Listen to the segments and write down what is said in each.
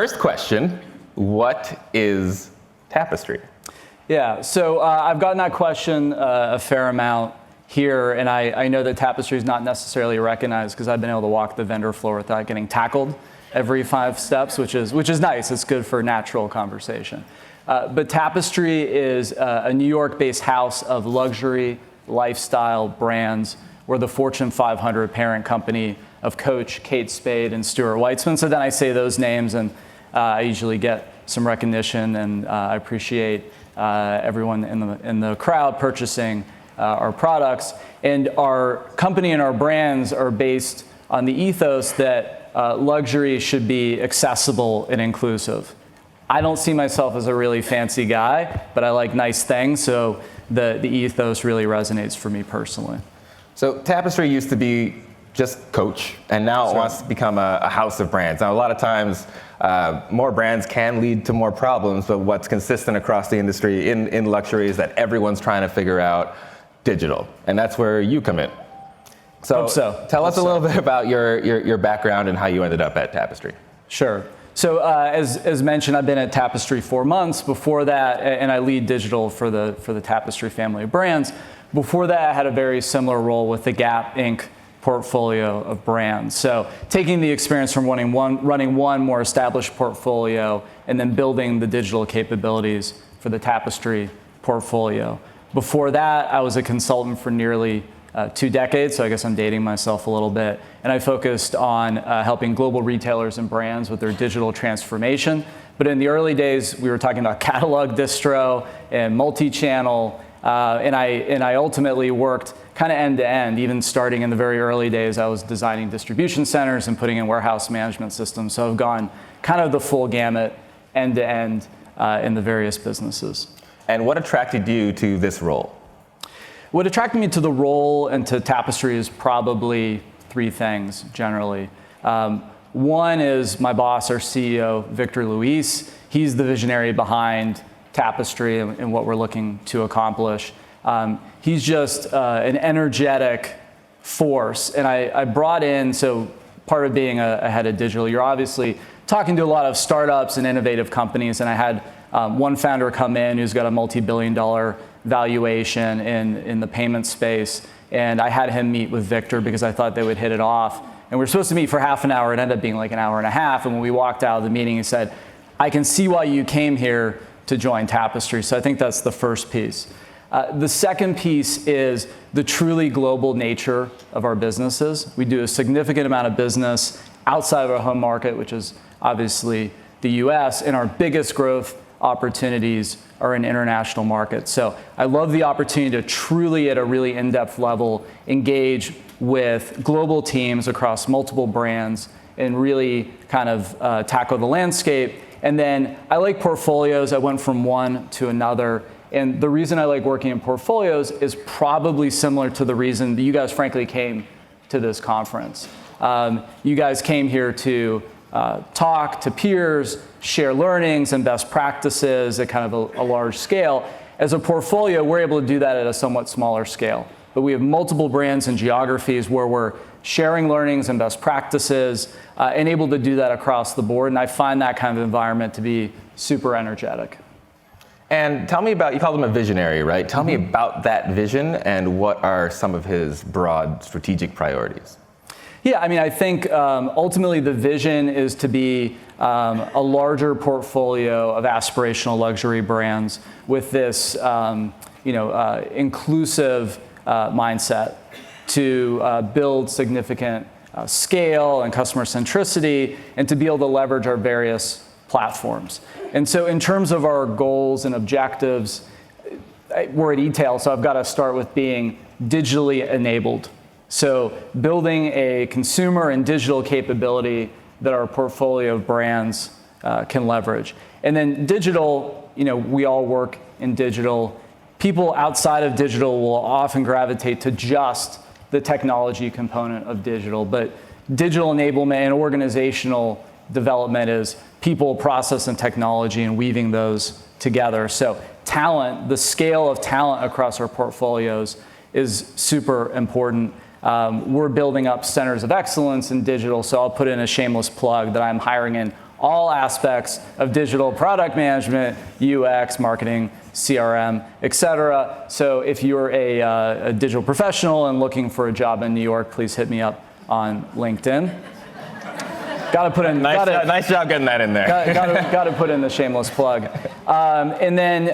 first question, what is Tapestry? Yeah, so I've gotten that question a fair amount here, and I know that Tapestry is not necessarily recognized because I've been able to walk the vendor floor without getting tackled every 5 steps, which is nice. It's good for natural conversation. But Tapestry is a New York-based house of luxury lifestyle brands. We're the Fortune 500 parent company of Coach, Kate Spade, and Stuart Weitzman. So then I say those names, and I usually get some recognition, and I appreciate everyone in the crowd purchasing our products. And our company and our brands are based on the ethos that luxury should be accessible and inclusive. I don't see myself as a really fancy guy, but I like nice things, so the ethos really resonates for me personally. So Tapestry used to be just Coach, and now it wants to become a house of brands. Now, a lot of times, more brands can lead to more problems, but what's consistent across the industry in luxury is that everyone's trying to figure out digital, and that's where you come in. So tell us a little bit about your background and how you ended up at Tapestry. Sure. So as mentioned, I've been at Tapestry 4 months. Before that, and I lead digital for the Tapestry family of brands. Before that, I had a very similar role with the Gap Inc. portfolio of brands. So taking the experience from running one more established portfolio and then building the digital capabilities for the Tapestry portfolio. Before that, I was a consultant for nearly 2 decades, so I guess I'm dating myself a little bit. And I focused on helping global retailers and brands with their digital transformation. But in the early days, we were talking about catalog distro and multi-channel, and I ultimately worked kind of end to end. Even starting in the very early days, I was designing distribution centers and putting in warehouse management systems. So I've gone kind of the full gamut, end to end, in the various businesses. And what attracted you to this role? What attracted me to the role and to Tapestry is probably 3 things, generally. One is my boss, our CEO, Victor Luis. He's the visionary behind Tapestry and what we're looking to accomplish. He's just an energetic force. And I brought in, so part of being a head of digital, you're obviously talking to a lot of startups and innovative companies. And I had one founder come in who's got a multi-billion-dollar valuation in the payment space. And I had him meet with Victor because I thought they would hit it off. And we were supposed to meet for half an hour. It ended up being like an hour and a half. And when we walked out of the meeting, he said, "I can see why you came here to join Tapestry." So I think that's the first piece. The second piece is the truly global nature of our businesses. We do a significant amount of business outside of our home market, which is obviously the US, and our biggest growth opportunities are in international markets. So I love the opportunity to truly, at a really in-depth level, engage with global teams across multiple brands and really kind of tackle the landscape. And then I like portfolios. I went from one to another. And the reason I like working in portfolios is probably similar to the reason that you guys frankly came to this conference. You guys came here to talk to peers, share learnings and best practices at kind of a large scale. As a portfolio, we're able to do that at a somewhat smaller scale. But we have multiple brands and geographies where we're sharing learnings and best practices and able to do that across the board. And I find that kind of environment to be super energetic. And tell me about, you called him a visionary, right? Tell me about that vision and what are some of his broad strategic priorities? Yeah, I mean, I think ultimately the vision is to be a larger portfolio of aspirational luxury brands with this, inclusive mindset to build significant scale and customer centricity, and to be able to leverage our various platforms. And so in terms of our goals and objectives, we're at eTail, so I've got to start with being digitally enabled. So building a consumer and digital capability that our portfolio of brands can leverage. And then digital, we all work in digital. People outside of digital will often gravitate to just the technology component of digital, but digital enablement and organizational development is people, process, and technology, and weaving those together. So talent, the scale of talent across our portfolios is super important. We're building up centers of excellence in digital, so I'll put in a shameless plug that I'm hiring in all aspects of digital product management, UX, marketing, CRM, et cetera. So if you're a digital professional and looking for a job in New York, please hit me up on LinkedIn. Got to put in nice job getting that in there. Got to put in the shameless plug. And then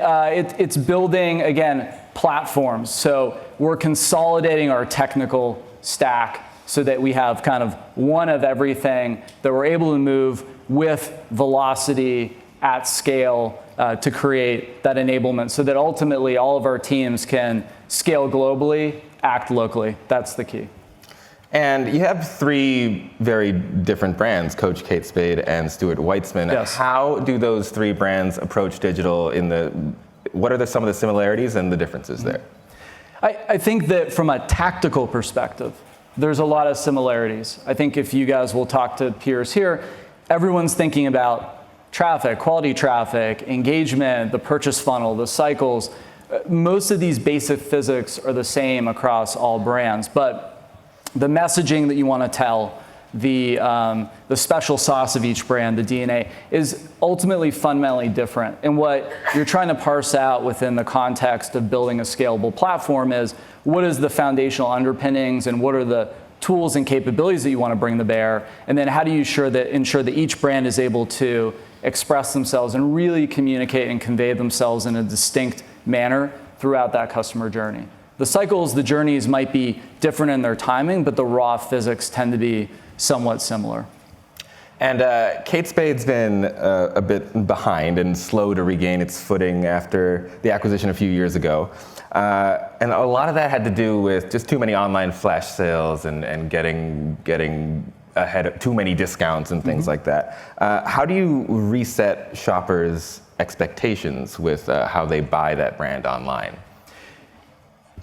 it's building, again, platforms. So we're consolidating our technical stack so that we have kind of one of everything that we're able to move with velocity at scale to create that enablement so that ultimately all of our teams can scale globally, act locally. That's the key. And you have three very different brands, Coach Kate Spade and Stuart Weitzman. Yes. How do those three brands approach digital what are some of the similarities and the differences there? I think that from a tactical perspective, there's a lot of similarities. I think if you guys will talk to peers here, everyone's thinking about traffic, quality traffic, engagement, the purchase funnel, the cycles. Most of these basic physics are the same across all brands, but the messaging that you want to tell, the special sauce of each brand, the DNA, is ultimately fundamentally different. And what you're trying to parse out within the context of building a scalable platform is what is the foundational underpinnings and what are the tools and capabilities that you want to bring to bear, and then how do you ensure that each brand is able to express themselves and really communicate and convey themselves in a distinct manner throughout that customer journey. The cycles, the journeys might be different in their timing, but the raw physics tend to be somewhat similar. And Kate Spade's been a bit behind and slow to regain its footing after the acquisition a few years ago. And a lot of that had to do with just too many online flash sales and getting ahead of too many discounts and things like that. How do you reset shoppers' expectations with how they buy that brand online?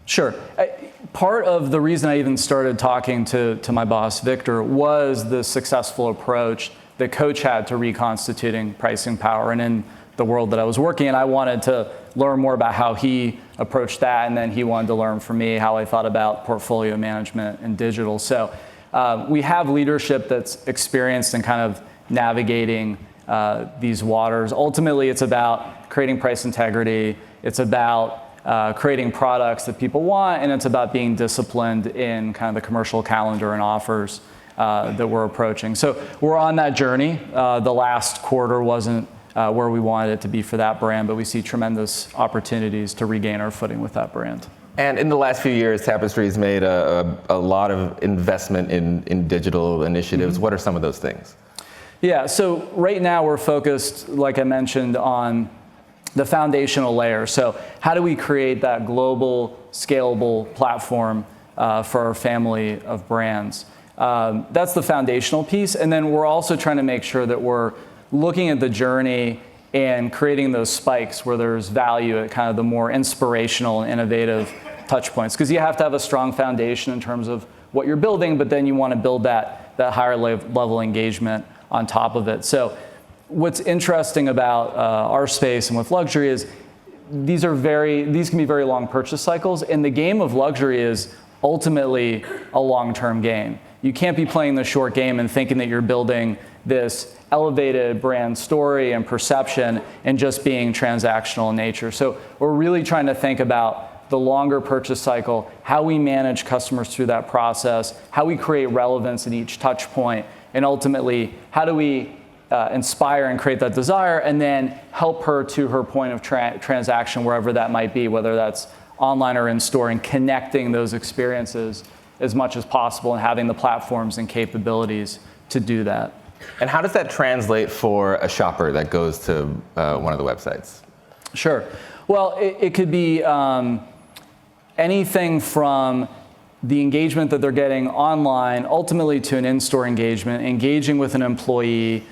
Sure. Part of the reason I even started talking to my boss, Victor, was the successful approach that Coach had to reconstituting pricing power. And in the world that I was working in, I wanted to learn more about how he approached that, and then he wanted to learn from me how I thought about portfolio management and digital. So we have leadership that's experienced in kind of navigating these waters. Ultimately, it's about creating price integrity. It's about creating products that people want, and it's about being disciplined in kind of the commercial calendar and offers that we're approaching. So we're on that journey. The last quarter wasn't where we wanted it to be for that brand, but we see tremendous opportunities to regain our footing with that brand. And in the last few years, Tapestry's made a lot of investment in digital initiatives. What are some of those things? Yeah, so right now we're focused, like I mentioned, on the foundational layer. So how do we create that global, scalable platform for our family of brands? That's the foundational piece. And then we're also trying to make sure that we're looking at the journey and creating those spikes where there's value at kind of the more inspirational and innovative touch points. Because you have to have a strong foundation in terms of what you're building, but then you want to build that higher level engagement on top of it. So what's interesting about our space and with luxury is these can be very long purchase cycles, and the game of luxury is ultimately a long-term game. You can't be playing the short game and thinking that you're building this elevated brand story and perception and just being transactional in nature. So we're really trying to think about the longer purchase cycle, how we manage customers through that process, how we create relevance in each touch point, and ultimately, how do we inspire and create that desire, and then help her to her point of transaction, wherever that might be, whether that's online or in store, and connecting those experiences as much as possible and having the platforms and capabilities to do that. And how does that translate for a shopper that goes to one of the websites? Sure. Well, it could be anything from the engagement that they're getting online, ultimately to an in-store engagement, engaging with an employee,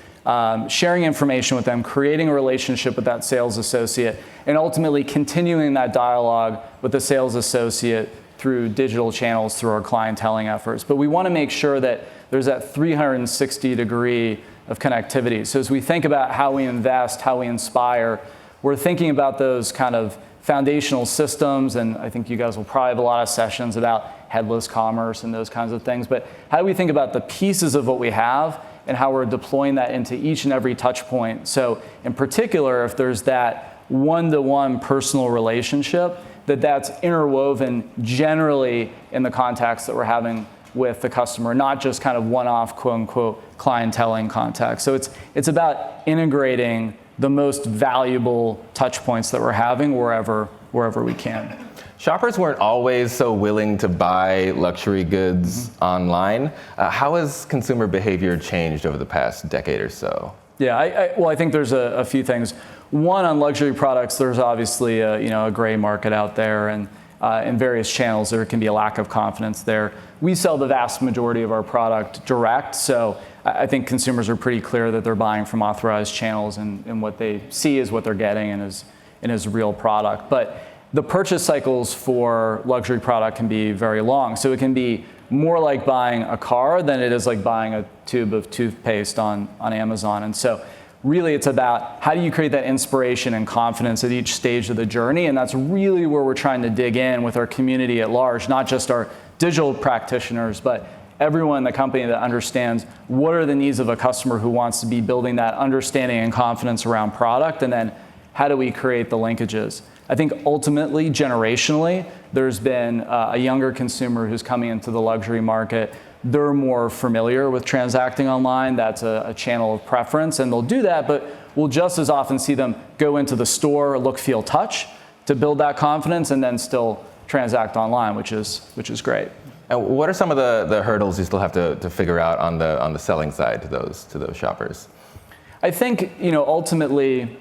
sharing information with them, creating a relationship with that sales associate, and ultimately continuing that dialogue with the sales associate through digital channels, through our clienteling efforts. But we want to make sure that there's that 360 degree of connectivity. So as we think about how we invest, how we inspire, we're thinking about those kind of foundational systems, and I think you guys will probably have a lot of sessions about headless commerce and those kinds of things, but how do we think about the pieces of what we have and how we're deploying that into each and every touch point. So in particular, if there's that one-to-one personal relationship, that's interwoven generally in the contacts that we're having with the customer, not just kind of one-off, quote-unquote, clienteling contacts. So it's about integrating the most valuable touch points that we're having wherever we can. Shoppers weren't always so willing to buy luxury goods online. How has consumer behavior changed over the past decade or so? Yeah, I think there's a few things. One, on luxury products, there's obviously a gray market out there, and in various channels there can be a lack of confidence there. We sell the vast majority of our product direct, so I think consumers are pretty clear that they're buying from authorized channels, and what they see is what they're getting and is real product. But the purchase cycles for luxury product can be very long. So it can be more like buying a car than it is like buying a tube of toothpaste on Amazon. And so really it's about how do you create that inspiration and confidence at each stage of the journey. And that's really where we're trying to dig in with our community at large, not just our digital practitioners, but everyone in the company that understands what are the needs of a customer who wants to be building that understanding and confidence around product, and then how do we create the linkages. I think ultimately, generationally, there's been a younger consumer who's coming into the luxury market. They're more familiar with transacting online. That's a channel of preference, and they'll do that, but we'll just as often see them go into the store, look, feel, touch to build that confidence, and then still transact online, which is great. And what are some of the hurdles you still have to figure out on the selling side to those shoppers? I think ultimately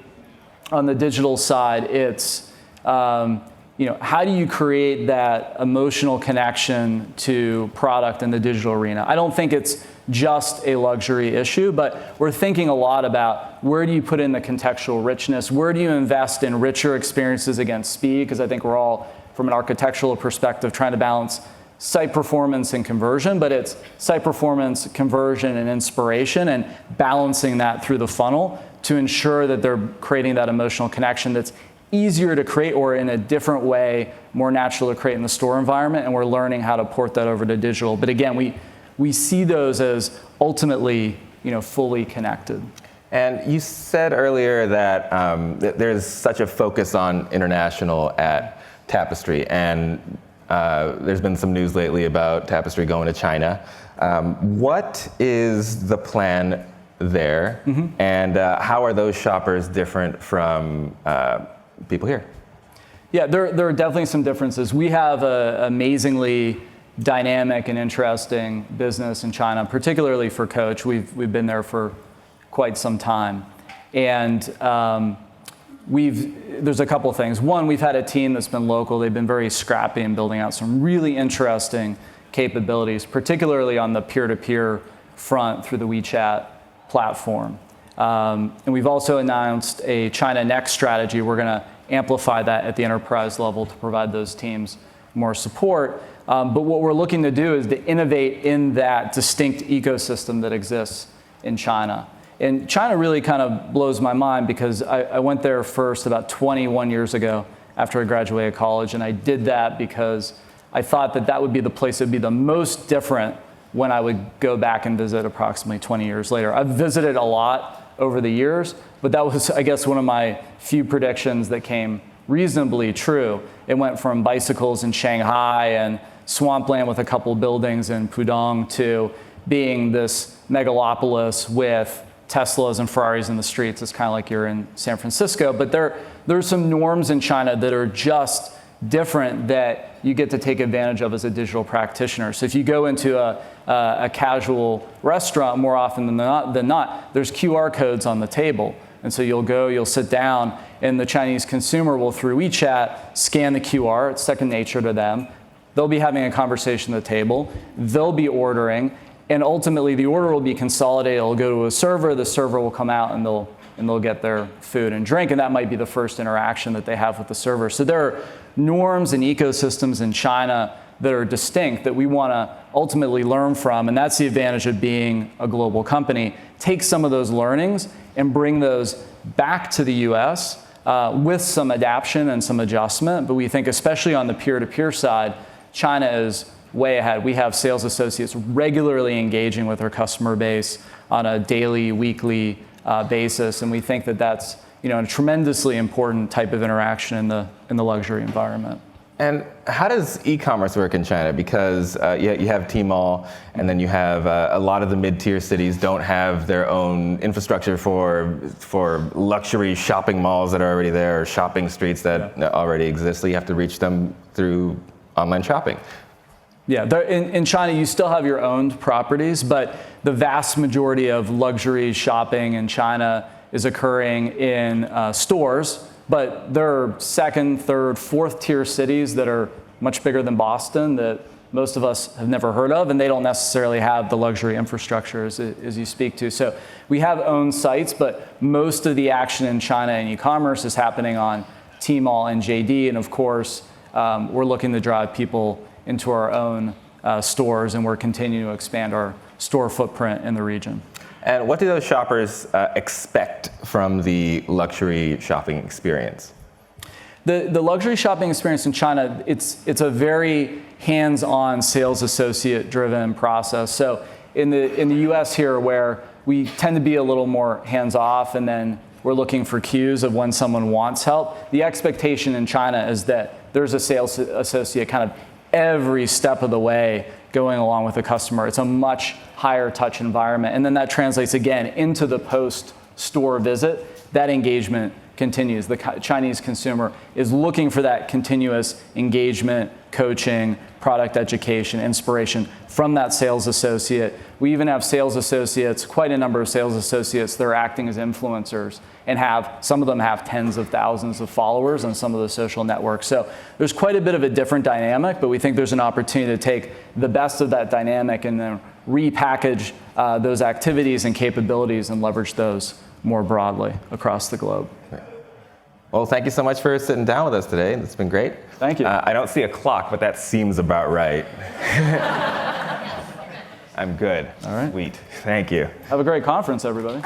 on the digital side, it's how do you create that emotional connection to product in the digital arena? I don't think it's just a luxury issue, but we're thinking a lot about where do you put in the contextual richness? Where do you invest in richer experiences against speed? Because I think we're all, from an architectural perspective, trying to balance site performance and conversion, but it's site performance, conversion, and inspiration, and balancing that through the funnel to ensure that they're creating that emotional connection that's easier to create or in a different way, more natural to create in the store environment, and we're learning how to port that over to digital. But again, we see those as ultimately fully connected. And you said earlier that there's such a focus on international at Tapestry, and there's been some news lately about Tapestry going to China. What is the plan there, and how are those shoppers different from people here? Yeah, there are definitely some differences. We have an amazingly dynamic and interesting business in China, particularly for Coach. We've been there for quite some time, and there's a couple of things. One, we've had a team that's been local. They've been very scrappy in building out some really interesting capabilities, particularly on the peer-to-peer front through the WeChat platform. And we've also announced a China Next strategy. We're going to amplify that at the enterprise level to provide those teams more support. But what we're looking to do is to innovate in that distinct ecosystem that exists in China. And China really kind of blows my mind because I went there first about 21 years ago after I graduated college, and I did that because I thought that would be the place that would be the most different when I would go back and visit approximately 20 years later. I've visited a lot over the years, but that was, I guess, one of my few predictions that came reasonably true. It went from bicycles in Shanghai and swampland with a couple buildings in Pudong to being this megalopolis with Teslas and Ferraris in the streets. It's kind of like you're in San Francisco, but there's some norms in China that are just different that you get to take advantage of as a digital practitioner. So if you go into a casual restaurant, more often than not, there's QR codes on the table. And so you'll sit down, and the Chinese consumer will, through WeChat, scan the QR. It's second nature to them. They'll be having a conversation at the table. They'll be ordering, and ultimately the order will be consolidated. It'll go to a server. The server will come out, and they'll get their food and drink, and that might be the first interaction that they have with the server. So there are norms and ecosystems in China that are distinct that we want to ultimately learn from, and that's the advantage of being a global company. Take some of those learnings and bring those back to the US with some adaptation and some adjustment, but we think especially on the peer-to-peer side, China is way ahead. We have sales associates regularly engaging with our customer base on a daily, weekly basis, and we think that that's a tremendously important type of interaction in the luxury environment. And how does e-commerce work in China? Because you have Tmall, and then you have a lot of the mid-tier cities don't have their own infrastructure for luxury shopping malls that are already there, or shopping streets that already exist. So you have to reach them through online shopping. Yeah, in China, you still have your owned properties, but the vast majority of luxury shopping in China is occurring in stores. But there are second, third, fourth tier cities that are much bigger than Boston that most of us have never heard of, and they don't necessarily have the luxury infrastructure as you speak to. So we have owned sites, but most of the action in China in e-commerce is happening on Tmall and JD, and of course, we're looking to drive people into our own stores, and we're continuing to expand our store footprint in the region. And what do those shoppers expect from the luxury shopping experience? The luxury shopping experience in China, it's a very hands-on sales associate driven process. So in the US here, where we tend to be a little more hands-off, and then we're looking for cues of when someone wants help, the expectation in China is that there's a sales associate kind of every step of the way going along with the customer. It's a much higher touch environment. And then that translates again into the post-store visit. That engagement continues. The Chinese consumer is looking for that continuous engagement, coaching, product education, inspiration from that sales associate. We even have sales associates, quite a number of sales associates that are acting as influencers, and some of them have tens of thousands of followers on some of the social networks. So there's quite a bit of a different dynamic, but we think there's an opportunity to take the best of that dynamic and then repackage those activities and capabilities and leverage those more broadly across the globe. Well, thank you so much for sitting down with us today. It's been great. Thank you. I don't see a clock, but that seems about right. I'm good. All right. Sweet. Thank you. Have a great conference, everybody.